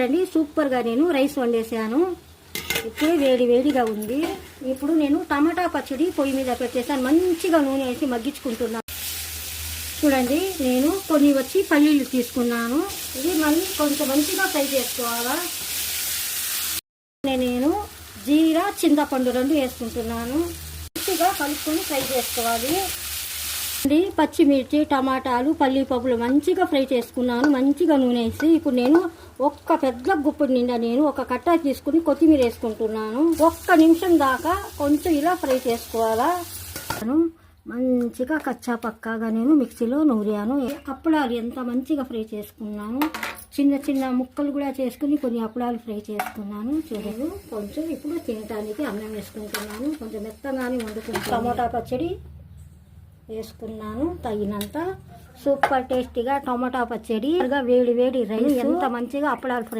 చూడండి సూపర్గా నేను రైస్ వండేసాను. ఇప్పుడు వేడి వేడిగా ఉంది. ఇప్పుడు నేను టమాటా పచ్చడి పొయ్యి మీద పెట్టేసాను. మంచిగా నూనె వేసి మగ్గించుకుంటున్నాను. చూడండి నేను కొన్ని వచ్చి పల్లీలు తీసుకున్నాను. ఇది మళ్ళీ కొంచెం మంచిగా ఫ్రై చేసుకోవాలా. నేను జీరా చింతపండు 2 వేసుకుంటున్నాను. మంచిగా కలుపుకొని ఫ్రై చేసుకోవాలి. పచ్చిమిర్చి టమాటాలు పల్లి పప్పులు మంచిగా ఫ్రై చేసుకున్నాను. మంచిగా నూనె వేసి ఇప్పుడు నేను ఒక్క పెద్ద గుప్పిడి నిండా నేను ఒక కట్ట తీసుకుని కొత్తిమీర వేసుకుంటున్నాను. 1 నిమిషం దాకా కొంచెం ఇలా ఫ్రై చేసుకోవాలా. మంచిగా కచ్చా పక్కాగా నేను మిక్సీలో నూరాను. అప్పడాలు ఎంత మంచిగా ఫ్రై చేసుకున్నాను. చిన్న చిన్న ముక్కలు కూడా చేసుకుని కొన్ని అప్పడాలు ఫ్రై చేసుకున్నాను. చూడండి కొంచెం ఇప్పుడు తినడానికి అన్నం వేసుకుంటున్నాను. కొంచెం మెత్తగానే వండుకుంటాను. టమాటా పచ్చడి వేసుకున్నాను తగినంత. సూపర్ టేస్టీగా టమాటా పచ్చడి, వేడి వేడి రైస్, ఎంత మంచిగా అప్పడాలు ఫ్రై